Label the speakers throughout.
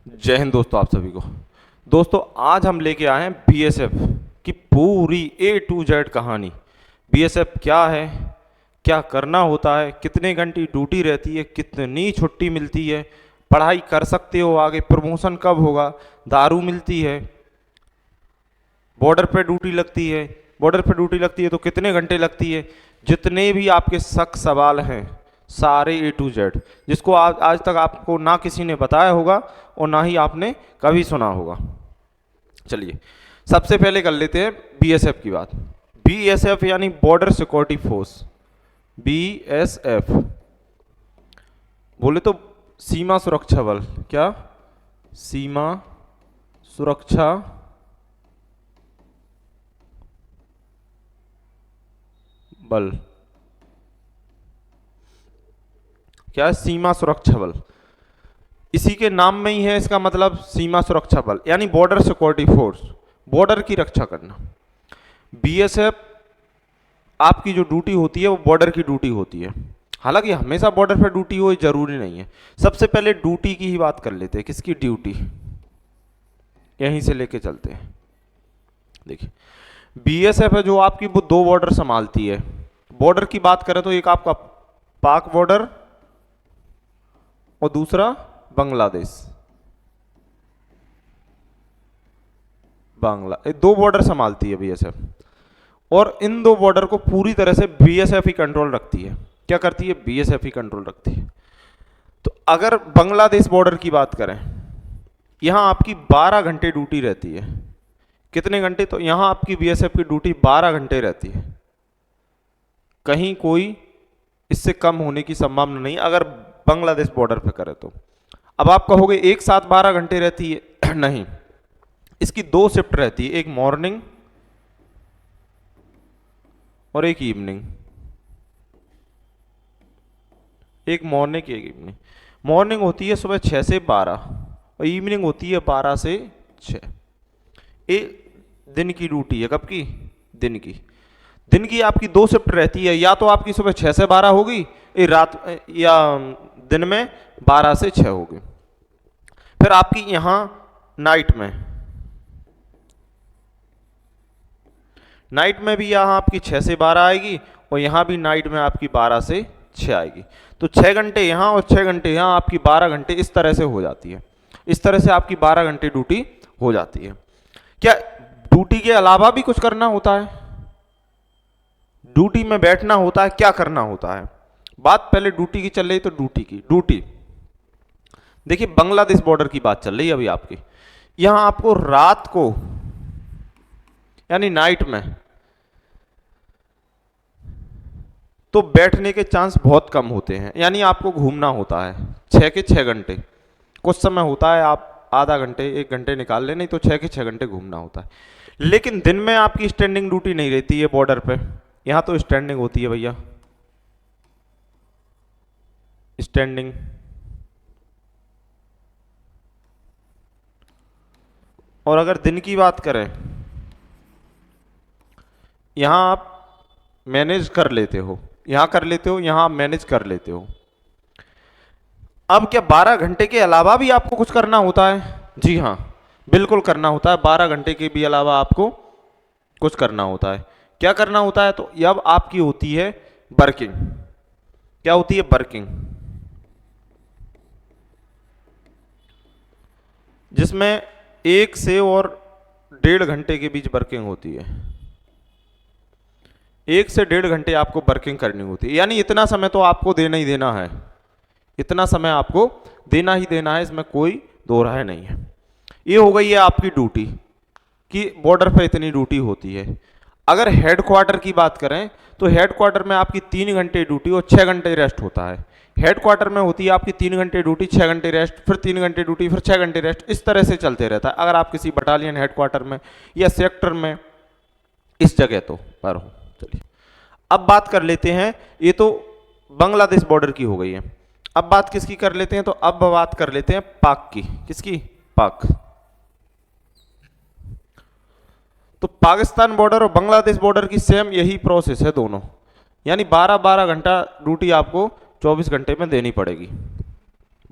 Speaker 1: जय हिंद दोस्तों, आप सभी को। दोस्तों आज हम लेके आए हैं बीएसएफ की पूरी ए टू जेड कहानी। बीएसएफ क्या है, क्या करना होता है, कितने घंटे ड्यूटी रहती है, कितनी छुट्टी मिलती है, पढ़ाई कर सकते हो आगे, प्रमोशन कब होगा, दारू मिलती है, बॉर्डर पे ड्यूटी लगती है, बॉर्डर पे ड्यूटी लगती है तो कितने घंटे लगती है, जितने भी आपके शक सवाल हैं सारे ए टू जेड, जिसको आज तक आपको ना किसी ने बताया होगा और ना ही आपने कभी सुना होगा। चलिए सबसे पहले कर लेते हैं बीएसएफ की बात। बीएसएफ यानी बॉर्डर सिक्योरिटी फोर्स। बीएसएफ बोले तो सीमा सुरक्षा बल। क्या? सीमा सुरक्षा बल। क्या है? सीमा सुरक्षा बल। इसी के नाम में ही है इसका मतलब, सीमा सुरक्षा बल यानी बॉर्डर सिक्योरिटी फोर्स, बॉर्डर की रक्षा करना। बीएसएफ आपकी जो ड्यूटी होती है वो बॉर्डर की ड्यूटी होती है। हालांकि हमेशा बॉर्डर पर ड्यूटी हो जरूरी नहीं है। सबसे पहले ड्यूटी की ही बात कर लेते हैं। किसकी ड्यूटी? यहीं से लेके चलते हैं। देखिए बीएसएफ है जो आपकी वो दो बॉर्डर संभालती है। बॉर्डर की बात करें तो एक आपका पाक बॉर्डर और दूसरा बांग्लादेश। ये दो बॉर्डर संभालती है बीएसएफ, और इन दो बॉर्डर को पूरी तरह से बीएसएफ ही कंट्रोल रखती है। क्या करती है? बीएसएफ ही कंट्रोल रखती है। तो अगर बांग्लादेश बॉर्डर की बात करें, यहां आपकी 12 घंटे ड्यूटी रहती है। कितने घंटे? तो यहां आपकी बीएसएफ की ड्यूटी 12 घंटे रहती है। कहीं कोई इससे कम होने की संभावना नहीं अगर बांग्लादेश बॉर्डर पे करे तो। अब आप कहोगे एक साथ 12 घंटे रहती है नहीं, इसकी दो शिफ्ट रहती है, एक मॉर्निंग और एक इवनिंग। एक मॉर्निंग एक इवनिंग। मॉर्निंग होती है सुबह 6 से 12 और इवनिंग होती है 12 से 6। एक दिन की ड्यूटी है। कब की? दिन की। दिन की आपकी दो शिफ्ट रहती है, या तो आपकी सुबह 6 से 12 होगी, रात या दिन में 12 से 6 होगी। फिर आपकी यहां नाइट में भी यहां आपकी 6 से 12 आएगी और यहां भी नाइट में आपकी 12 से 6 आएगी। तो 6 घंटे यहां और 6 घंटे यहां, आपकी 12 घंटे इस तरह से हो जाती है। इस तरह से आपकी 12 घंटे ड्यूटी हो जाती है। क्या ड्यूटी के अलावा भी कुछ करना होता है? ड्यूटी में बैठना होता है, क्या करना होता है? बात पहले ड्यूटी की चल रही, तो ड्यूटी देखिए बांग्लादेश बॉर्डर की बात चल रही है अभी आपकी। यहां आपको रात को यानी नाइट में तो बैठने के चांस बहुत कम होते हैं, यानी आपको घूमना होता है 6 के 6 घंटे। कुछ समय होता है आप आधा घंटे 1 घंटे निकाल ले, नहीं तो 6 के 6 घंटे घूमना होता है। लेकिन दिन में आपकी स्टैंडिंग ड्यूटी नहीं रहती है बॉर्डर पे। यहां तो स्टैंडिंग होती है भैया, स्टैंडिंग। और अगर दिन की बात करें, यहां आप मैनेज कर लेते हो, यहां कर लेते हो, यहां आप मैनेज कर लेते हो। अब क्या 12 घंटे के अलावा भी आपको कुछ करना होता है? जी हां, बिल्कुल करना होता है। 12 घंटे के भी अलावा आपको कुछ करना होता है। क्या करना होता है? तो अब आपकी होती है वर्किंग। क्या होती है? वर्किंग, जिसमें 1 से और 1.5 घंटे के बीच वर्किंग होती है। 1 से 1.5 घंटे आपको वर्किंग करनी होती है, यानी इतना समय तो आपको देना ही देना है। इतना समय आपको देना ही देना है, इसमें कोई दो राय नहीं है। ये हो गई है आपकी ड्यूटी कि बॉर्डर पे इतनी ड्यूटी होती है। अगर हेडक्वार्टर की बात करें तो हेडक्वार्टर में आपकी 3 घंटे ड्यूटी और 6 घंटे रेस्ट होता है। हेडक्वार्टर में होती है आपकी 3 घंटे ड्यूटी, 6 घंटे रेस्ट, फिर 3 घंटे ड्यूटी, फिर 6 घंटे रेस्ट। इस तरह से चलते रहता है अगर आप किसी बटालियन हेडक्वार्टर में या सेक्टर में इस जगह तो पर हो। चलिए अब बात कर लेते हैं, ये तो बांग्लादेश बॉर्डर की हो गई है। अब बात किसकी कर लेते हैं? तो अब बात कर लेते हैं पाक की। किसकी? पाक। तो पाकिस्तान बॉर्डर और बांग्लादेश बॉर्डर की सेम यही प्रोसेस है दोनों, यानी 12-12 घंटा ड्यूटी आपको 24 घंटे में देनी पड़ेगी।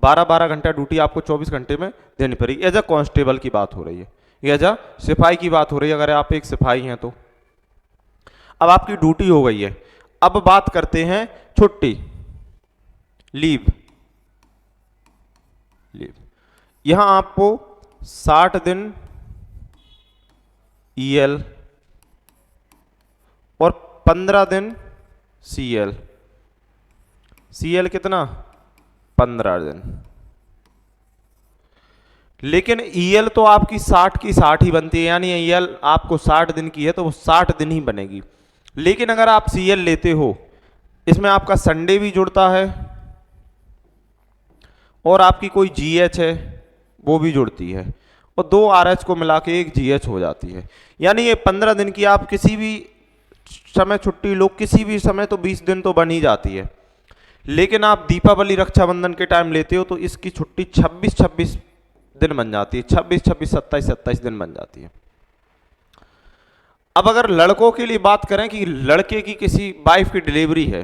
Speaker 1: 12-12 घंटा ड्यूटी आपको 24 घंटे में देनी पड़ेगी। एज अ कांस्टेबल की बात हो रही है, एज अ सिपाही की बात हो रही है, अगर आप एक सिपाही हैं तो। अब आपकी ड्यूटी हो गई है, अब बात करते हैं छुट्टी, लीव। लीव यहां आपको 60 दिन ईएल और 15 दिन सीएल। सीएल कितना? 15 दिन। लेकिन ईएल तो आपकी 60 की 60 ही बनती है, यानी ईएल आपको 60 दिन की है तो वो 60 दिन ही बनेगी। लेकिन अगर आप सीएल लेते हो, इसमें आपका संडे भी जुड़ता है और आपकी कोई जीएच है वो भी जुड़ती है, और 2 आरएच को मिला के एक जीएच हो जाती है। यानी ये 15 दिन की आप किसी भी समय छुट्टी लो, किसी भी समय, तो 20 दिन तो बन ही जाती है। लेकिन आप दीपावली रक्षाबंधन के टाइम लेते हो तो इसकी छुट्टी 26-26 दिन बन जाती है, 26-26, 27-27 दिन बन जाती है। अब अगर लड़कों के लिए बात करें कि लड़के की किसी वाइफ की डिलीवरी है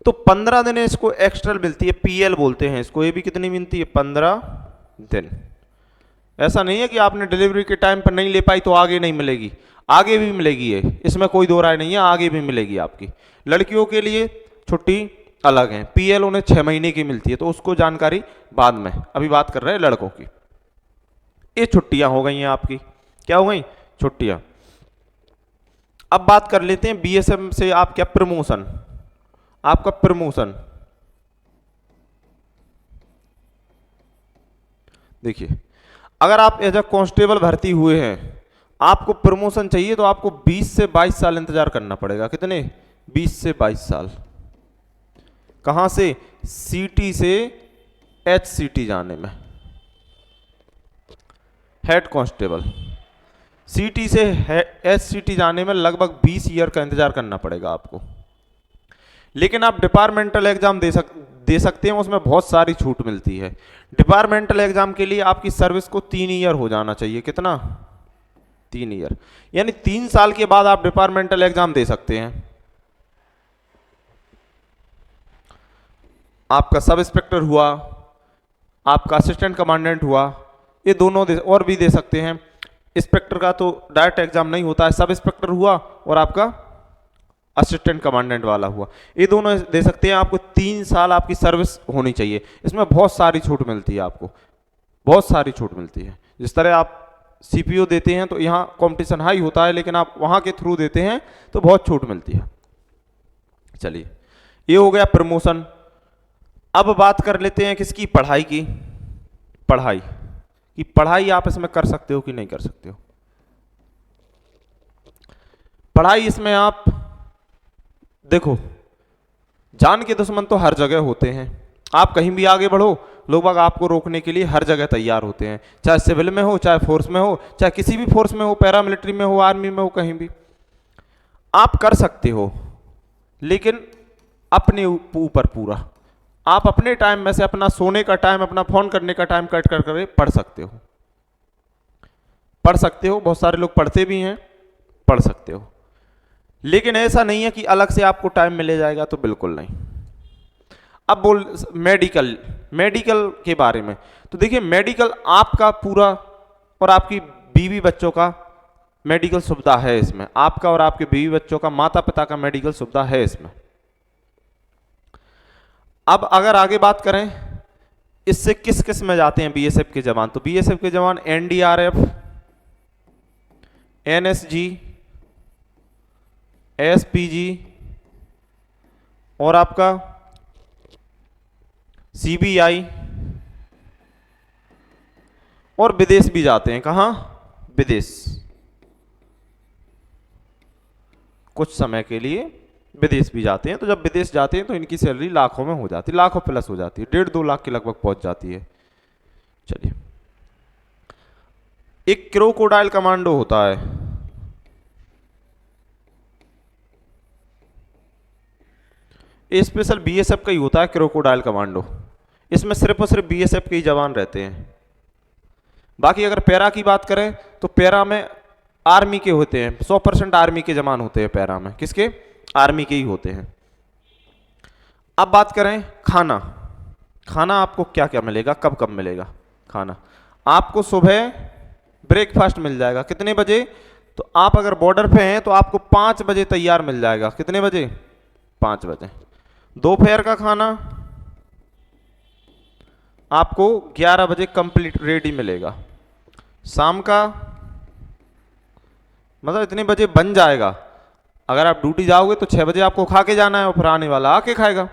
Speaker 1: तो 15 दिन इसको एक्स्ट्रा मिलती है, पीएल बोलते हैं इसको। ये भी कितनी मिलती है? 15 दिन। ऐसा नहीं है कि आपने डिलीवरी के टाइम पर नहीं ले पाई तो आगे नहीं मिलेगी, आगे भी मिलेगी, है इसमें कोई दो राय नहीं है, आगे भी मिलेगी आपकी। लड़कियों के लिए छुट्टी अलग है, पीएल उन्हें 6 महीने की मिलती है, तो उसको जानकारी बाद में, अभी बात कर रहे हैं लड़कों की। ये छुट्टियां हो गई हैं आपकी, क्या हो गई? छुट्टियां। अब बात कर लेते हैं बीएसएफ से आप क्या प्रमोशन, आपका प्रमोशन देखिए, अगर आप एज अ कांस्टेबल भर्ती हुए हैं, आपको प्रमोशन चाहिए तो आपको 20 से 22 साल इंतजार करना पड़ेगा। कितने? 20 से 22 साल। कहां से? सीटी से एचसीटी जाने में, हेड कांस्टेबल। सीटी से एचसीटी जाने में लगभग 20 ईयर का इंतजार करना पड़ेगा आपको। लेकिन आप डिपार्टमेंटल एग्जाम दे सकते हैं, उसमें बहुत सारी छूट मिलती है। डिपार्टमेंटल एग्जाम के लिए आपकी सर्विस को 3 ईयर हो जाना चाहिए। कितना? 3 ईयर, यानी 3 साल के बाद आप डिपार्टमेंटल एग्जाम दे सकते हैं। आपका सब इंस्पेक्टर हुआ, आपका असिस्टेंट कमांडेंट हुआ, ये दोनों और भी दे सकते हैं। इंस्पेक्टर का तो डायरेक्ट एग्जाम नहीं होता है, सब इंस्पेक्टर हुआ और आपका असिस्टेंट कमांडेंट वाला हुआ, ये दोनों दे सकते हैं। आपको 3 साल आपकी सर्विस होनी चाहिए। इसमें बहुत सारी छूट मिलती है, आपको बहुत सारी छूट मिलती है। जिस तरह आप सीपीओ देते हैं तो यहाँ कंपटीशन हाई होता है, लेकिन आप वहाँ के थ्रू देते हैं तो बहुत छूट मिलती है। चलिए, ये हो गया प्रमोशन। अब बात कर लेते हैं किसकी? पढ़ाई की। पढ़ाई की, पढ़ाई आप इसमें कर सकते हो कि नहीं कर सकते हो? पढ़ाई इसमें आप देखो, जान के दुश्मन तो हर जगह होते हैं। आप कहीं भी आगे बढ़ो, लोग बाग आपको रोकने के लिए हर जगह तैयार होते हैं, चाहे सिविल में हो, चाहे फोर्स में हो, चाहे किसी भी फोर्स में हो, पैरामिलिट्री में हो, आर्मी में हो, कहीं भी आप कर सकते हो, लेकिन अपने ऊपर पूरा। आप अपने टाइम में से अपना सोने का टाइम, अपना फोन करने का टाइम कट कर कर पढ़ सकते हो। पढ़ सकते हो, बहुत सारे लोग पढ़ते भी हैं, पढ़ सकते हो। लेकिन ऐसा नहीं है कि अलग से आपको टाइम मिले जाएगा, तो बिल्कुल नहीं। अब बोल मेडिकल, मेडिकल के बारे में तो देखिए, मेडिकल आपका पूरा और आपकी बीवी बच्चों का मेडिकल सुविधा है इसमें। आपका और आपके बीवी बच्चों का, माता पिता का मेडिकल सुविधा है इसमें। अब अगर आगे बात करें इससे किस किस में जाते हैं बीएसएफ के जवान, तो बीएसएफ के जवान एनडीआरएफ, एनएसजी, एसपीजी और आपका सीबीआई, और विदेश भी जाते हैं। कहां? विदेश, कुछ समय के लिए विदेश भी जाते हैं। तो जब विदेश जाते हैं तो इनकी सैलरी लाखों में हो जाती है, लाखों प्लस हो जाती है, 1.5-2 लाख के लगभग पहुंच जाती है। चलिए, एक क्रोकोडाइल कमांडो होता है, स्पेशल बीएसएफ का ही होता है क्रोकोडाइल कमांडो। इसमें सिर्फ और सिर्फ बीएसएफ के ही जवान रहते हैं। बाकी अगर पैरा की बात करें तो पैरा में आर्मी के होते हैं, 100% आर्मी के जवान होते हैं पैरा में। किसके? आर्मी के ही होते हैं। अब बात करें खाना, खाना आपको क्या क्या मिलेगा, कब कब मिलेगा खाना? आपको सुबह ब्रेकफास्ट मिल जाएगा कितने बजे? तो आप अगर बॉर्डर पे हैं तो आपको 5 बजे तैयार मिल जाएगा। कितने बजे? 5 बजे। दोपहर का खाना आपको 11 बजे कंप्लीट रेडी मिलेगा। शाम का मतलब इतने बजे बन जाएगा। अगर आप ड्यूटी जाओगे तो 6 बजे आपको खा के जाना है और फिर आने वाला आके खाएगा।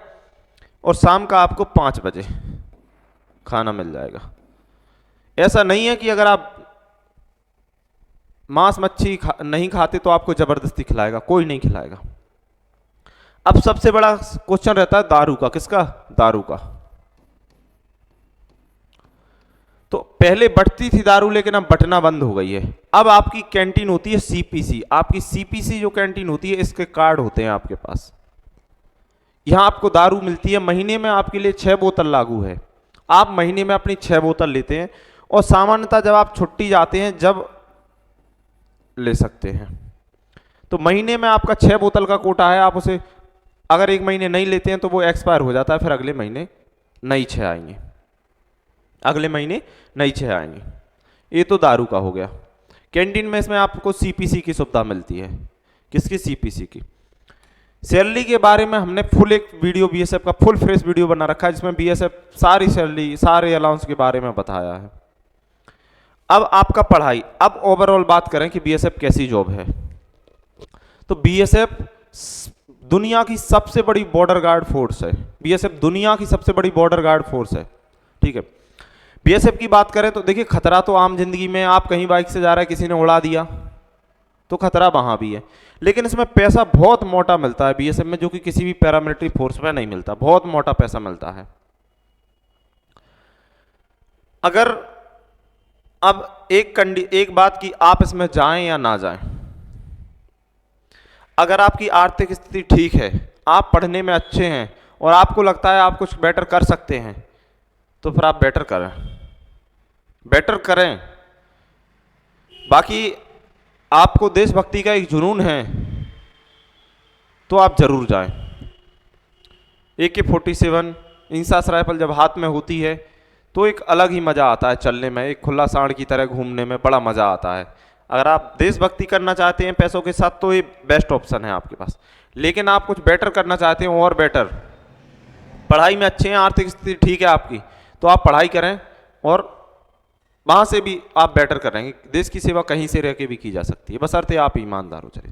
Speaker 1: और शाम का आपको 5 बजे खाना मिल जाएगा। ऐसा नहीं है कि अगर आप मांस मच्छी नहीं खाते तो आपको जबरदस्ती खिलाएगा, कोई नहीं खिलाएगा। अब सबसे बड़ा क्वेश्चन रहता है दारू का। किसका? दारू का। तो पहले बटती थी दारू, लेकिन अब बटना बंद हो गई है। अब आपकी कैंटीन होती है सीपीसी। आपकी सीपीसी जो कैंटीन होती है, इसके कार्ड होते हैं आपके पास। यहां आपको दारू मिलती है। महीने में आपके लिए 6 बोतल लागू है। आप महीने में अपनी 6 बोतल लेते हैं और सामान्यतः जब आप छुट्टी जाते हैं जब ले सकते हैं। तो महीने में आपका 6 बोतल का कोटा है। आप उसे अगर एक महीने नहीं लेते हैं तो वो एक्सपायर हो जाता है, फिर अगले महीने नई 6 आएंगे। अगले महीने नई 6 आएंगे। ये तो दारू का हो गया। कैंटीन में इसमें आपको सीपीसी की सुविधा मिलती है। किसकी? सीपीसी की। सैलरी के बारे में हमने फुल एक वीडियो बीएसएफ का फुल फ्रेश वीडियो बना रखा है, जिसमें बीएसएफ सारी सैलरी सारे अलाउंस के बारे में बताया है। अब आपका पढ़ाई। अब ओवरऑल बात करें कि बीएसएफ कैसी जॉब है, तो बीएसएफ दुनिया की सबसे बड़ी बॉर्डर गार्ड फोर्स है। बीएसएफ दुनिया की सबसे बड़ी बॉर्डर गार्ड फोर्स है। ठीक है। बीएसएफ की बात करें तो देखिए, खतरा तो आम जिंदगी में, आप कहीं बाइक से जा रहे हैं, किसी ने उड़ा दिया तो खतरा वहां भी है, लेकिन इसमें पैसा बहुत मोटा मिलता है बीएसएफ में, जो कि किसी भी पैरामिलिट्री फोर्स में नहीं मिलता। बहुत मोटा पैसा मिलता है। अगर अब एक बात की, आप इसमें जाएं या ना जाएं। अगर आपकी आर्थिक स्थिति ठीक है, आप पढ़ने में अच्छे हैं और आपको लगता है आप कुछ बेटर कर सकते हैं, तो फिर आप बेटर करें, बेटर करें। बाकी आपको देशभक्ति का एक जुनून है तो आप जरूर जाएं। AK-47 इंसास राइफल जब हाथ में होती है तो एक अलग ही मजा आता है चलने में, एक खुला सांड की तरह घूमने में बड़ा मजा आता है। अगर आप देशभक्ति करना चाहते हैं पैसों के साथ तो ये बेस्ट ऑप्शन है आपके पास। लेकिन आप कुछ बेटर करना चाहते हैं और बेटर, पढ़ाई में अच्छे हैं, आर्थिक स्थिति ठीक है आपकी, तो आप पढ़ाई करें और वहां से भी आप बेटर करेंगे। देश की सेवा कहीं से रह के भी की जा सकती है, बशर्ते आप ईमानदार हो चले।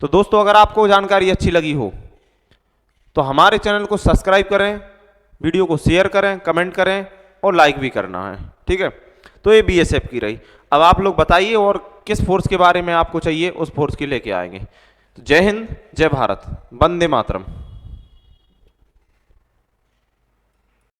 Speaker 1: तो दोस्तों, अगर आपको जानकारी अच्छी लगी हो तो हमारे चैनल को सब्सक्राइब करें, वीडियो को शेयर करें, कमेंट करें और लाइक भी करना है। ठीक है। तो ये बीएसएफ की रही। अब आप लोग बताइए और किस फोर्स के बारे में आपको चाहिए, उस फोर्स की लेके आएंगे। जय हिंद, जय भारत, वंदे मातरम।